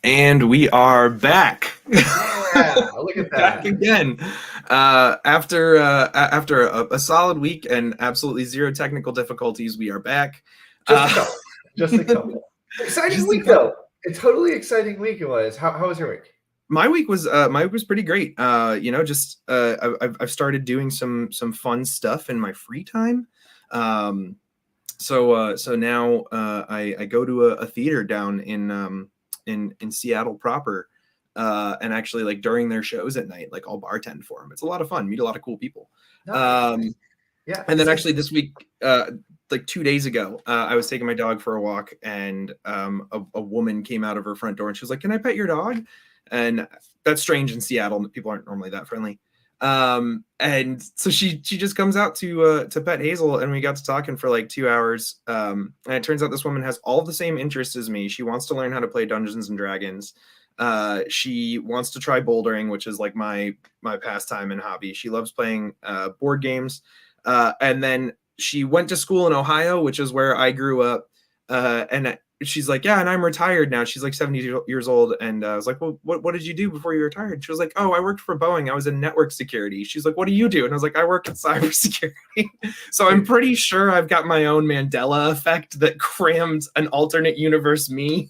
And we are back. Yeah, look at Back that. again. After a solid week and absolutely zero technical difficulties, we are back. Just a couple. Just a couple. Exciting Just a week couple. though. A totally exciting week it was. How was your week? My week was pretty great. I've started doing some fun stuff in my free time. So now I go to a theater down in Seattle proper, and actually like during their shows at night, like I'll bartend for them. It's a lot of fun. Meet a lot of cool people. Nice. Um, Yeah. and then actually this week, like 2 days ago, I was taking my dog for a walk, and a woman came out of her front door and she was like, "Can I pet your dog?" And that's strange in Seattle. People aren't normally that friendly. And so she just comes out to pet Hazel, and we got to talking for like 2 hours. And it turns out this woman has all the same interests as me. She wants to learn how to play Dungeons and Dragons. She wants to try bouldering, which is like my pastime and hobby. She loves playing board games. And then she went to school in Ohio, which is where I grew up. And she's like, "Yeah, and I'm retired now." She's like 70 years old. And I was like, "Well, what did you do before you retired?" She was like, "Oh, I worked for Boeing. I was in network security." She's like, "What do you do?" And I was like, "I work in cybersecurity." So I'm pretty sure I've got my own Mandela effect that crammed an alternate universe me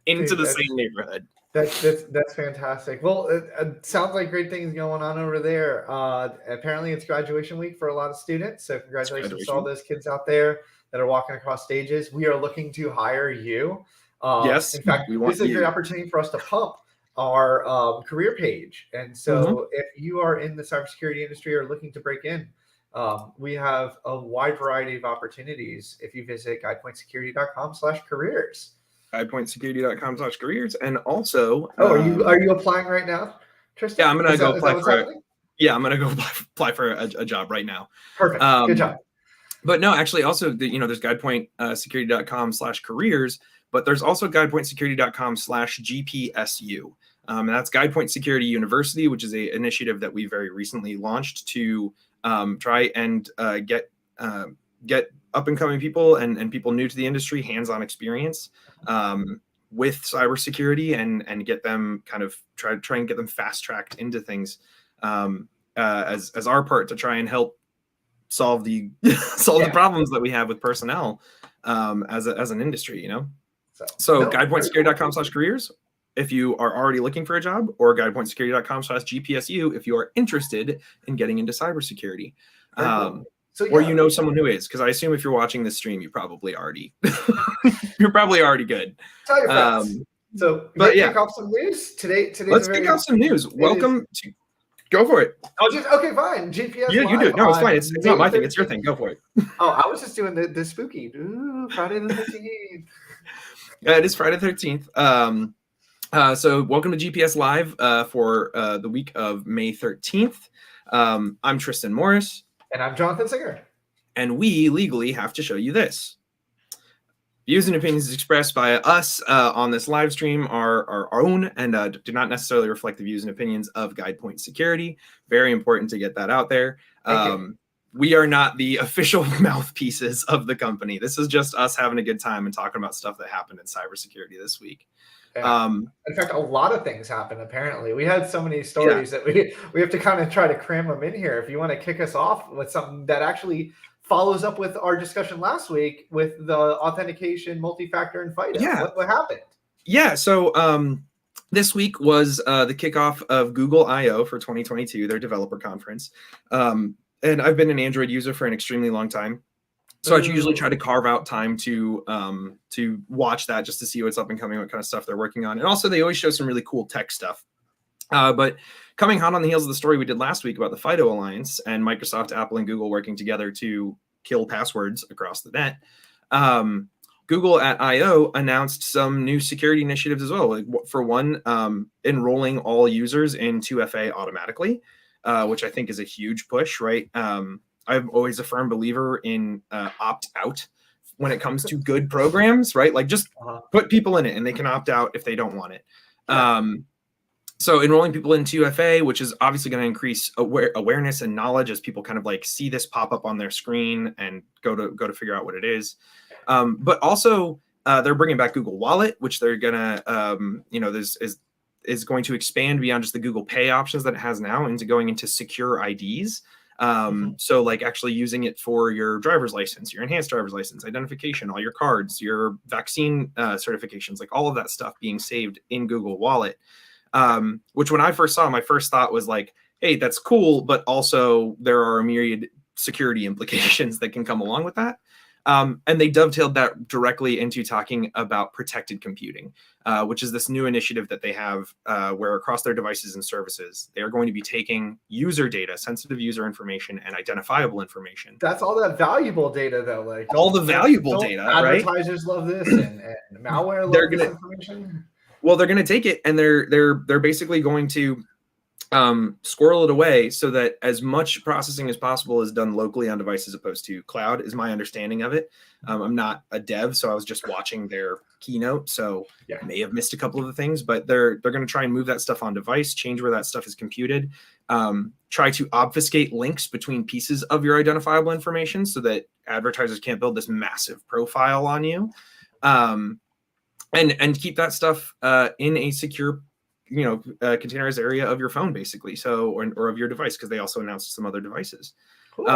into Dude, the same neighborhood. that's fantastic. Well, it sounds like great things going on over there. Apparently, it's graduation week for a lot of students. So congratulations to all those kids out there that are walking across stages. We are looking to hire you. Yes, In fact, we this want is a great you. opportunity for us to pump our career page. And so, if you are in the cybersecurity industry or looking to break in, we have a wide variety of opportunities if you visit guidepointsecurity.com/careers. guidepointsecurity.com/careers. And also, Oh, are you applying right now, yeah, Tristan? I'm gonna Is go that apply what's for happening? yeah, I'm gonna go apply for a job right now. Perfect. Good Um, job. but no, actually, also there's guidepointsecurity.com/careers, but there's also guidepointsecurity.com/GPSU. And that's Guidepoint Security University, which is a initiative that we very recently launched to try and get up and coming people and people new to the industry hands-on experience with cybersecurity, and get them kind of try and get them fast tracked into things, as our part to try and help solve the Yeah. problems that we have with personnel as an industry, So No, very cool. guidepointsecurity.com/careers if you are already looking for a job, or guidepointsecurity.com/GPSU if you are interested in getting into cybersecurity. Very cool. So Or yeah, someone who is, because I assume if you're watching this stream, you probably already you're probably already good. tell your friends. So But yeah, kick off some news today. Today's let's a kick very off some news. it is. Welcome to Go for it. I'll just okay, fine. GPS Yeah, you do live it. No, it's fine. on It's not May my thing. It's your 13th. thing. Go for it. Oh, I was just doing the spooky. Ooh, Friday the 13th. It is Friday the 13th. So welcome to GPS Live for the week of May 13th. I'm Tristan Morris. And I'm Jonathan Singer. And we legally have to show you this. Views and opinions expressed by us on this live stream are our own and do not necessarily reflect the views and opinions of Guidepoint Security. Very important to get that out there. We are not the official mouthpieces of the company. This is just us having a good time and talking about stuff that happened in cybersecurity this week. In fact, a lot of things happened, apparently. We had so many stories that we have to kind of try to cram them in here. If you want to kick us off with something that actually follows up with our discussion last week with the authentication, multi-factor, and FIDO. Yeah. What happened? Yeah, so this week was the kickoff of Google I/O for 2022, their developer conference. And I've been an Android user for an extremely long time. So I usually try to carve out time to watch that, just to see what's up and coming, what kind of stuff they're working on. And also they always show some really cool tech stuff. But coming hot on the heels of the story we did last week about the FIDO Alliance and Microsoft, Apple, and Google working together to kill passwords across the net, Google at I/O announced some new security initiatives as well. Like, for one, enrolling all users in 2FA automatically, which I think is a huge push, right? I'm always a firm believer in opt-out when it comes to good programs, right? Like, just put people in it and they can opt out if they don't want it. So enrolling people in 2FA, which is obviously going to increase awareness and knowledge as people kind of like see this pop up on their screen and go to figure out what it is. But also they're bringing back Google Wallet, which they're gonna, is going to expand beyond just the Google Pay options that it has now into going into secure IDs. So like actually using it for your driver's license, your enhanced driver's license, identification, all your cards, your vaccine certifications, like all of that stuff being saved in Google Wallet. Which when I first saw, my first thought was like, hey, that's cool, but also there are a myriad security implications that can come along with that. And they dovetailed that directly into talking about protected computing, which is this new initiative that they have where across their devices and services, they are going to be taking user data, sensitive user information, and identifiable information. That's all that valuable data, though. Like all the valuable data, right? Advertisers love this, and malware loves this information. Well, they're going to take it, and they're basically going to squirrel it away so that as much processing as possible is done locally on device as opposed to cloud, is my understanding of it. I'm not a dev, so I was just watching their keynote, so I may have missed a couple of the things, but they're going to try and move that stuff on device, change where that stuff is computed, try to obfuscate links between pieces of your identifiable information so that advertisers can't build this massive profile on you, and keep that stuff in a secure containerized area of your phone, basically, so or of your device, because they also announced some other devices. Cool.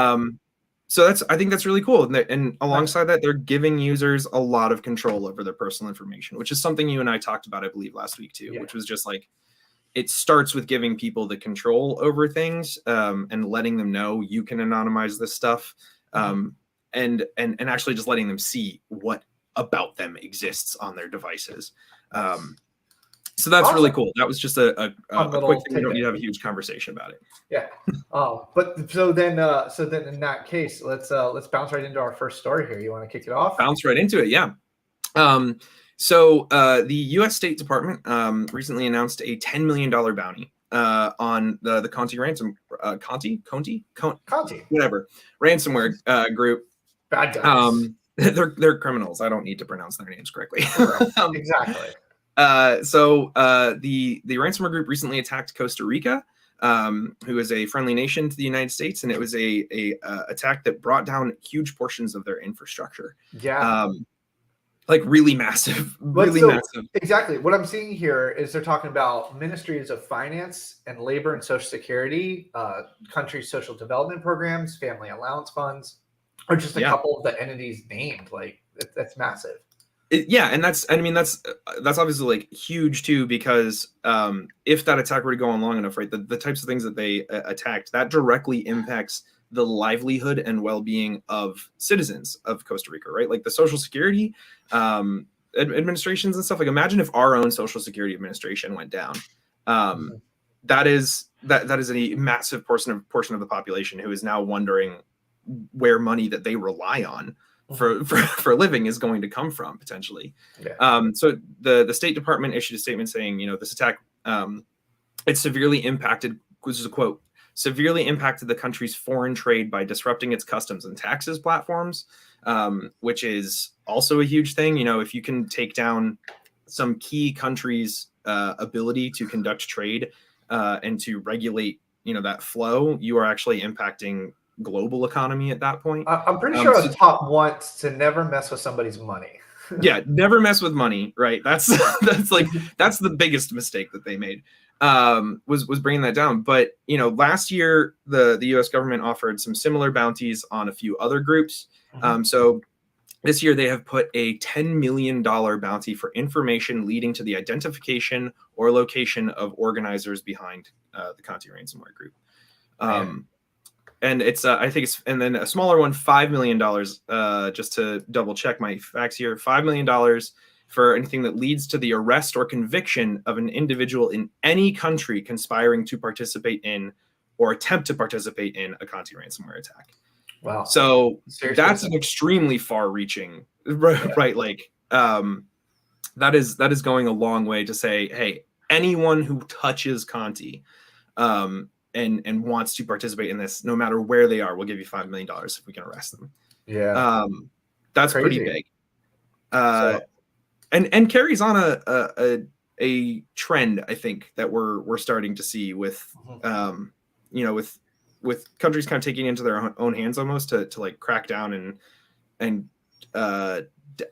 So I think that's really cool, and alongside that, they're giving users a lot of control over their personal information, which is something you and I talked about, I believe, last week too, which was just like, it starts with giving people the control over things, and letting them know you can anonymize this stuff, and actually just letting them see what about them exists on their devises. So that's really cool. That was just a quick thing. We don't need to have a huge conversation about it. Yeah. But so then in that case, let's bounce right into our first story here. You want to kick it off? Bounce right into it. Yeah. So the U.S. State Department recently announced a $10 million bounty on the Conti ransom, Conti, whatever ransomware group. Bad guys. They're criminals. I don't need to pronounce their names correctly. Exactly. So the ransomware group recently attacked Costa Rica, who is a friendly nation to the United States, and it was a attack that brought down huge portions of their infrastructure. Yeah. Like really massive, massive. Exactly. What I'm seeing here is they're talking about ministries of finance and labor and social security, country social development programs, family allowance funds, or just a couple of the entities named. Like that's massive. And that's obviously like huge too, because if that attack were to go on long enough, right, the types of things that they attacked, that directly impacts the livelihood and well-being of citizens of Costa Rica, right? Like the Social Security administrations and stuff. Like imagine if our own Social Security administration went down. That is a massive portion of the population who is now wondering where money that they rely on for a living is going to come from potentially. So the State Department issued a statement saying, this attack, it severely impacted, this is a quote, severely impacted the country's foreign trade by disrupting its customs and taxes platforms, which is also a huge thing. If you can take down some key countries' ability to conduct trade and to regulate, that flow, you are actually impacting global economy at that point. I'm pretty sure I was taught once to never mess with somebody's money. Yeah, never mess with money, right? That's the biggest mistake that they made, was bringing that down. But last year the U.S. government offered some similar bounties on a few other groups. So this year they have put a $10 million bounty for information leading to the identification or location of organizers behind the Conti ransomware group. And it's I think it's, and then a smaller one, $5 million, just to double check my facts here, $5 million for anything that leads to the arrest or conviction of an individual in any country conspiring to participate in or attempt to participate in a Conti ransomware attack. Wow. So that's an extremely far-reaching, right? Like that is going a long way to say, hey, anyone who touches Conti, and wants to participate in this, no matter where they are, we'll give you $5 million if we can arrest them. Yeah. That's crazy. Pretty big. And carries on a trend, I think, that we're starting to see with, with countries kind of taking into their own hands almost to like crack down and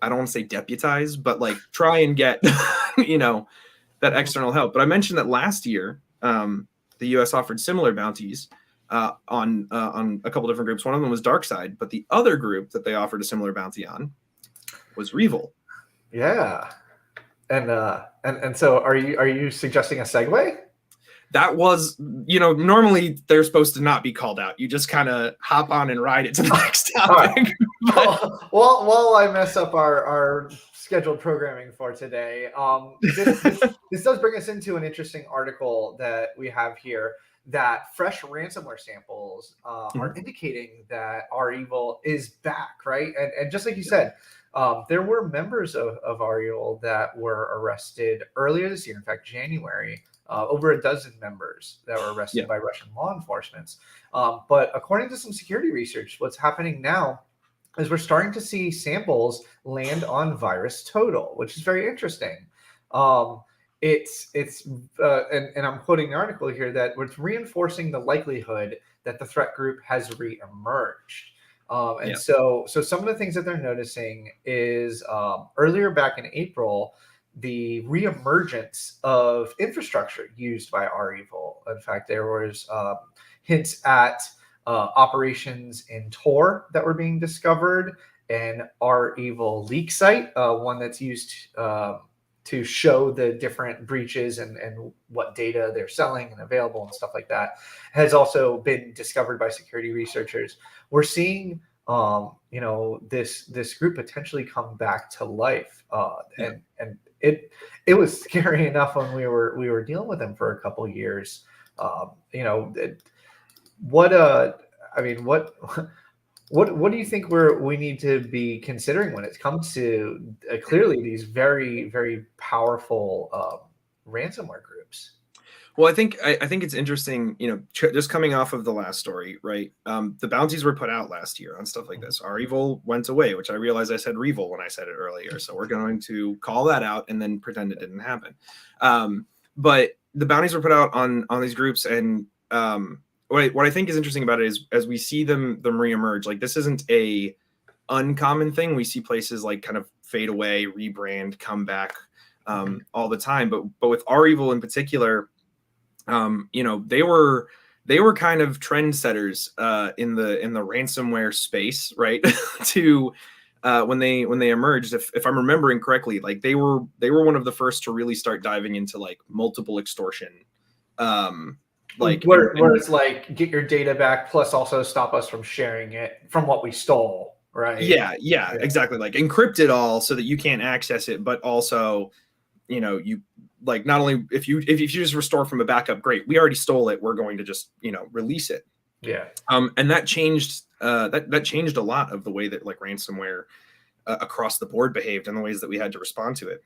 I don't want to say deputize, but like try and get, that external help. But I mentioned that last year, the U.S. offered similar bounties on a couple different groups. One of them was Darkside, but the other group that they offered a similar bounty on was REvil. Yeah, and so are you suggesting a segue? That was, normally they're supposed to not be called out. You just kind of hop on and ride it to the next topic. Right. While I mess up our scheduled programming for today, this does bring us into an interesting article that we have here, that fresh ransomware samples are indicating that REvil is back, right? And just like you said, there were members of REvil that were arrested earlier this year, in fact, January. Over a dozen members that were arrested by Russian law enforcement. But according to some security research, what's happening now is we're starting to see samples land on VirusTotal, which is very interesting. And I'm quoting the article here, that it's reinforcing the likelihood that the threat group has reemerged. So some of the things that they're noticing is earlier back in April, the reemergence of infrastructure used by REvil. In fact, there was hints at operations in Tor that were being discovered, and REvil leak site, one that's used to show the different breaches and what data they're selling and available and stuff like that, has also been discovered by security researchers. We're seeing this group potentially come back to life, and it was scary enough when we were dealing with them for a couple of years. What do you think we need to be considering when it comes to clearly these very, very powerful ransomware groups? Well, I think it's interesting, just coming off of the last story, right? The bounties were put out last year on stuff like this. REvil went away, which I realized I said REvil when I said it earlier. So we're going to call that out and then pretend it didn't happen. But the bounties were put out on these groups, and what I think is interesting about it is, as we see them reemerge, like, this isn't a uncommon thing. We see places like kind of fade away, rebrand, come back all the time. But with REvil in particular, they were kind of trendsetters in the ransomware space, right? to when they emerged, if I'm remembering correctly, like they were one of the first to really start diving into like multiple extortion, like where it's like, get your data back, plus also stop us from sharing it from what we stole, right? Yeah, exactly. Like, encrypt it all so that you can't access it, but also, you, like, not only if you just restore from a backup, great, we already stole it, we're going to just release it. And that changed that changed a lot of the way that like ransomware across the board behaved, and the ways that we had to respond to it.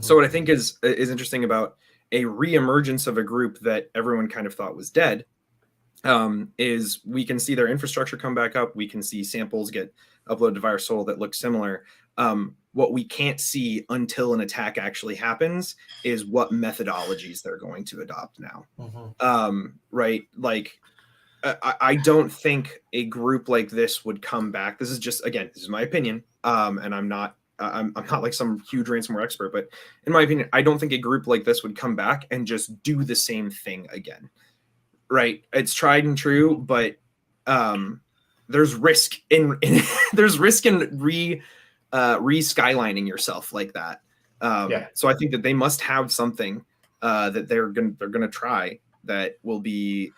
So what I think is interesting about a reemergence of a group that everyone kind of thought was dead, is we can see their infrastructure come back up. We can see samples get uploaded to VirusTotal that look similar. What we can't see until an attack actually happens is what methodologies they're going to adopt now. Right? Like, I don't think a group like this would come back. This is just, again, this is my opinion. And I'm not like some huge ransomware expert, but in my opinion, I don't think a group like this would come back and just do the same thing again. Right? It's tried and true, but there's risk in re-skylining yourself like that. So I think that they must have something that they're gonna try that will be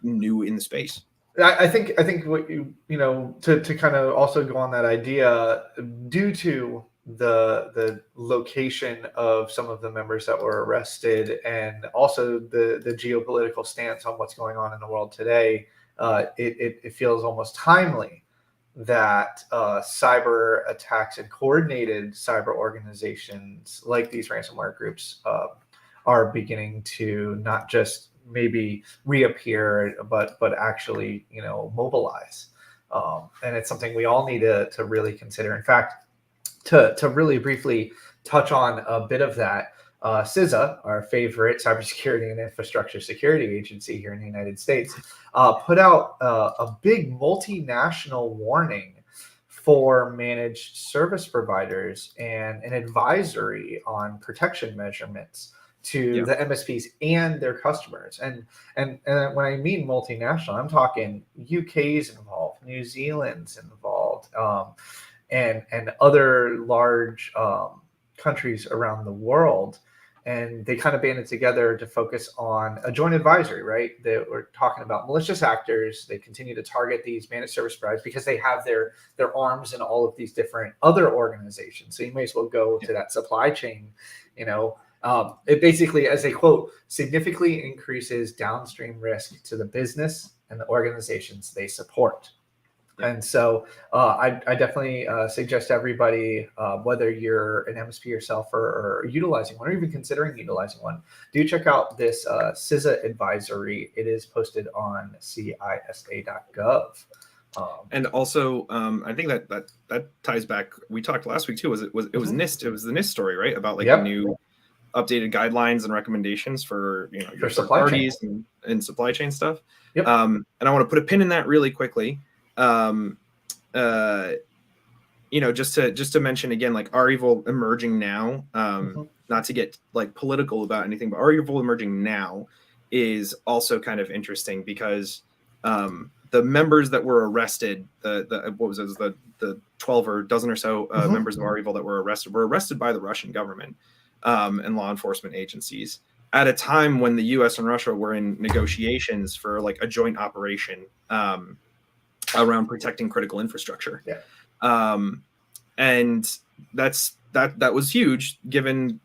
new in the space. I think what to kind of also go on that idea, due to the location of some of the members that were arrested, and also the geopolitical stance on what's going on in the world today, it feels almost timely that cyber attacks and coordinated cyber organizations like these ransomware groups are beginning to not just maybe reappear, but actually mobilize, and it's something we all need to really consider. In fact, to really briefly touch on a bit of that, CISA, our favorite cybersecurity and infrastructure security agency here in the United States, put out a big multinational warning for managed service providers and an advisory on protection measurements to the MSPs and their customers. And when I mean multinational, I'm talking UK's involved, New Zealand's involved, and other large countries around the world. And they kind of banded together to focus on a joint advisory, right? They were talking about malicious actors. They continue to target these managed service providers because they have their arms in all of these different other organizations. So you may as well go to that supply chain. It basically, as they quote, significantly increases downstream risk to the business and the organizations they support. And so I definitely suggest everybody, whether you're an MSP yourself or utilizing one, or even considering utilizing one, do check out this CISA advisory. It is posted on CISA.gov. And also, I think that ties back. We talked last week too. It was NIST. It was the NIST story, right? About like the new updated guidelines and recommendations for your supply parties and supply chain stuff. And I want to put a pin in that really quickly. Just to mention again, like REvil emerging now, not to get like political about anything, but REvil emerging now is also kind of interesting because the members that were arrested, the 12 or dozen or so members of REvil that were arrested by the Russian government and law enforcement agencies at a time when the US and Russia were in negotiations for like a joint operation around protecting critical infrastructure. And that was huge given,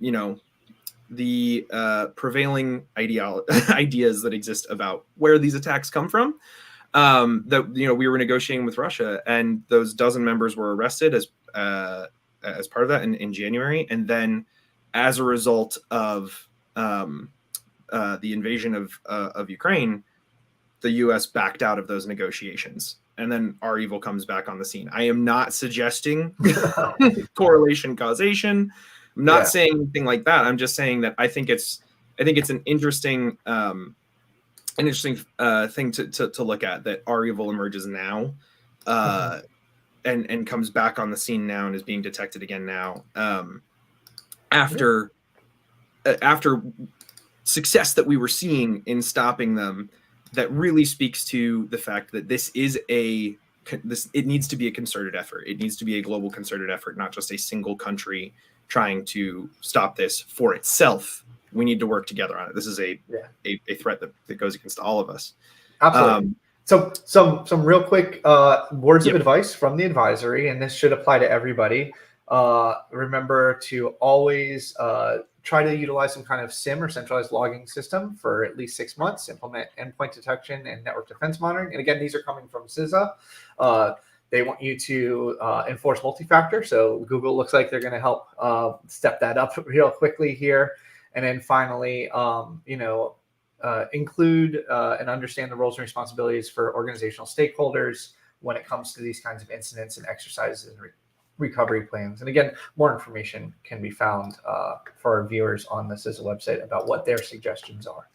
the prevailing ideas that exist about where these attacks come from. That we were negotiating with Russia, and those dozen members were arrested as part of that in January. And then as a result of the invasion of Ukraine, the US backed out of those negotiations. And then REvil comes back on the scene. I am not suggesting correlation causation. I'm not saying anything like that. I'm just saying that I think it's an interesting thing to look at, that REvil emerges now and comes back on the scene now and is being detected again now after success that we were seeing in stopping them. That really speaks to the fact that it needs to be a concerted effort. It needs to be a global concerted effort, not just a single country trying to stop this for itself. We need to work together on it. This is a threat that goes against all of us. Absolutely. So some real quick words of advice from the advisory, and this should apply to everybody. Remember to always try to utilize some kind of SIM or centralized logging system for at least 6 months. Implement endpoint detection and network defense monitoring. And again, these are coming from CISA. They want you to enforce multi-factor. So Google looks like they're going to help step that up real quickly here. And then finally, include and understand the roles and responsibilities for organizational stakeholders when it comes to these kinds of incidents and exercises and recovery plans. And again, more information can be found for our viewers on the CISA website about what their suggestions are.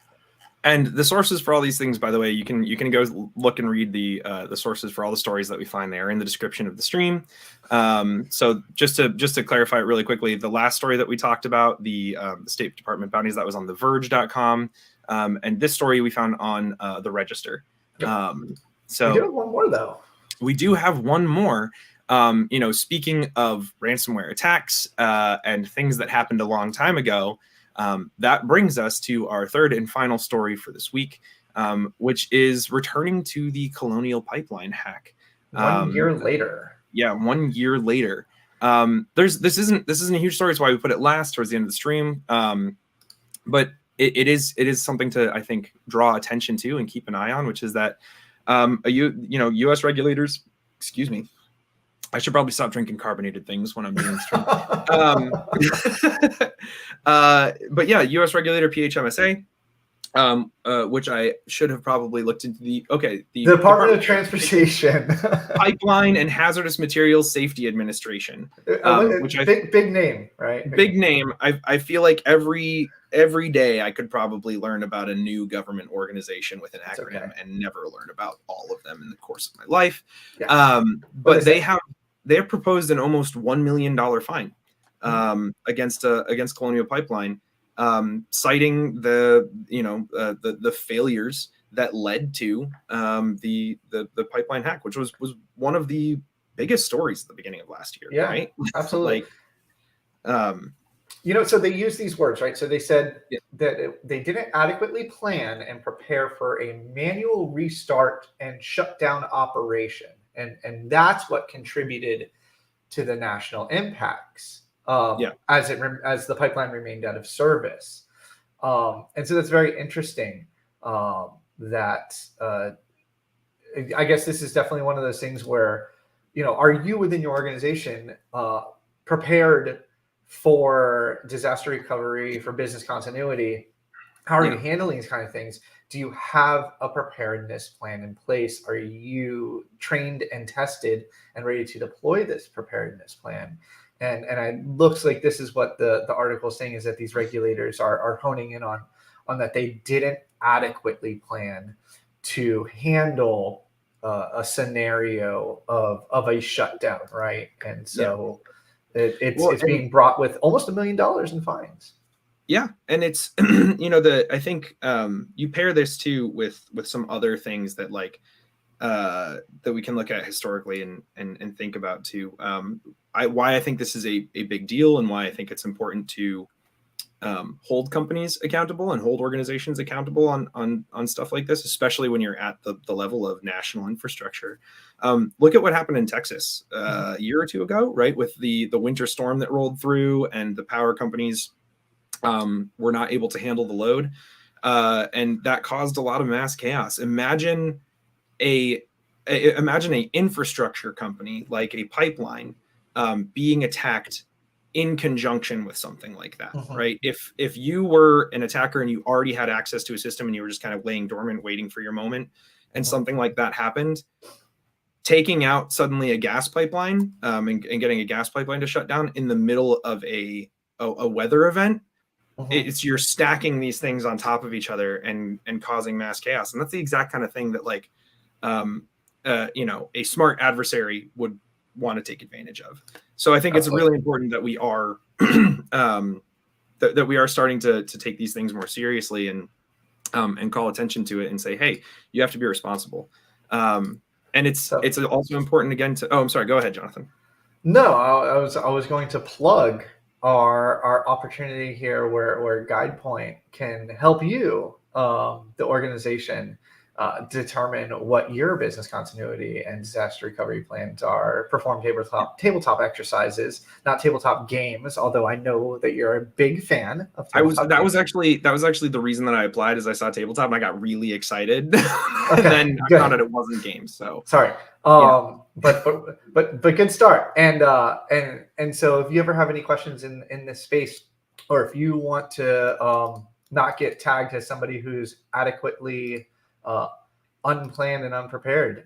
And the sources for all these things, by the way, you can go look and read the sources for all the stories that we find there in the description of the stream. So just to clarify it really quickly, the last story that we talked about, the State Department bounties, that was on theverge.com. And this story we found on the Register. So we do have one more though. We do have one more. Speaking of ransomware attacks and things that happened a long time ago, that brings us to our third and final story for this week, which is returning to the Colonial Pipeline hack. 1 year later. Yeah, 1 year later. This isn't a huge story. That's why we put it last towards the end of the stream. But it is something to, I think, draw attention to and keep an eye on, which is that U.S. regulators. Excuse me. I should probably stop drinking carbonated things when I'm doing this stream. But yeah, U.S. regulator PHMSA, which I should have probably looked into the Department of Transportation, Pipeline and Hazardous Materials Safety Administration, which big name, right? Big name. I feel like every day I could probably learn about a new government organization with an acronym and never learn about all of them in the course of my life. Yeah. But they have proposed an almost $1 million fine against Colonial Pipeline, citing the failures that led to the pipeline hack, which was one of the biggest stories at the beginning of last year. Yeah, right? absolutely. Like, so they use these words, right? So they said that they didn't adequately plan and prepare for a manual restart and shutdown operation, and that's what contributed to the national impacts as the pipeline remained out of service. And so that's very interesting. That I guess this is definitely one of those things where, are you within your organization prepared for disaster recovery, for business continuity? How are you handling these kind of things? Do you have a preparedness plan in place? Are you trained and tested and ready to deploy this preparedness plan? And it looks like this is what the article is saying, is that these regulators are honing in on that they didn't adequately plan to handle a scenario of a shutdown, right? And so it's being brought with almost $1 million in fines. Yeah, and it's I think you pair this too with some other things that that we can look at historically and think about too. Why I think this is a big deal, and why I think it's important to hold companies accountable and hold organizations accountable on stuff like this, especially when you're at the level of national infrastructure. Look at what happened in Texas a year or two ago, right? With the winter storm that rolled through, and the power companies were not able to handle the load, and that caused a lot of mass chaos. Imagine a infrastructure company like a pipeline being attacked in conjunction with something like that, right? If you were an attacker and you already had access to a system and you were just kind of laying dormant, waiting for your moment, and something like that happened, taking out suddenly a gas pipeline and getting a gas pipeline to shut down in the middle of a weather event, you're stacking these things on top of each other and causing mass chaos. And that's the exact kind of thing that a smart adversary would want to take advantage of. So I think it's really important that we are that we are starting to take these things more seriously and call attention to it and say, hey, you have to be responsible. And it's also important again to. Oh, I'm sorry. Go ahead, Jonathan. No, I was going to plug our opportunity here where GuidePoint can help you, the organization, determine what your business continuity and disaster recovery plans are, perform tabletop exercises, not tabletop games, although I know that you're a big fan of tabletop that was actually the reason that I applied, is I saw tabletop and I got really excited. And then I found out it wasn't games. So sorry. But good start. And so if you ever have any questions in this space, or if you want to not get tagged as somebody who's adequately unplanned and unprepared,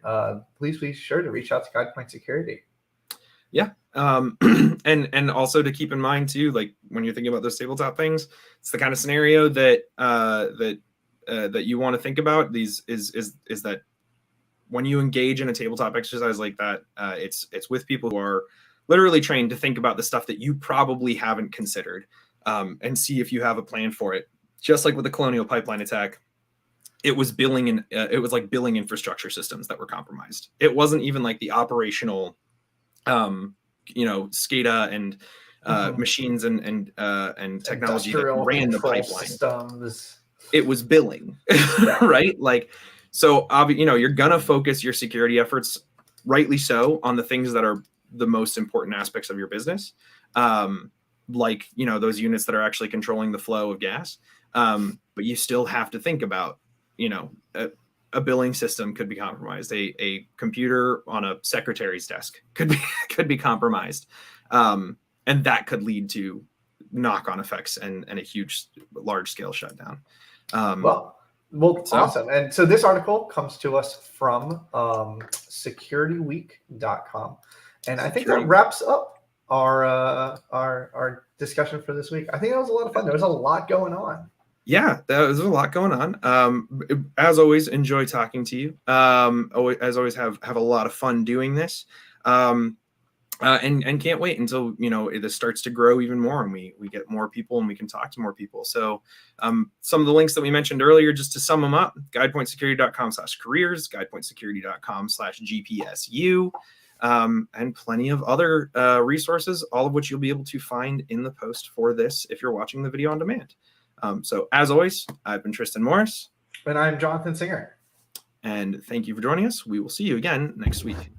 please be sure to reach out to GuidePoint Security. Yeah. And also to keep in mind too, like when you're thinking about those tabletop things, it's the kind of scenario that that you want to think about. Is that when you engage in a tabletop exercise like that, it's with people who are literally trained to think about the stuff that you probably haven't considered, and see if you have a plan for it. Just like with the Colonial Pipeline attack, it was billing infrastructure systems that were compromised. It wasn't even like the operational, SCADA and machines and technology that ran the pipeline systems. It was billing, right? Like, so you're gonna focus your security efforts, rightly so, on the things that are the most important aspects of your business, like those units that are actually controlling the flow of gas. But you still have to think about, a billing system could be compromised. A computer on a secretary's desk could be compromised, and that could lead to knock-on effects and a huge, large-scale shutdown. Awesome. And so this article comes to us from securityweek.com, and I think that wraps up our discussion for this week. I think that was a lot of fun. There was a lot going on. Yeah, there's a lot going on. As always, enjoy talking to you. As always, have a lot of fun doing this. and can't wait until, you know, this starts to grow even more and we get more people and we can talk to more people. So some of the links that we mentioned earlier, just to sum them up: guidepointsecurity.com/careers, guidepointsecurity.com/GPSU, and plenty of other resources, all of which you'll be able to find in the post for this if you're watching the video on demand. So as always, I've been Tristan Morris. And I'm Jonathan Singer. And thank you for joining us. We will see you again next week.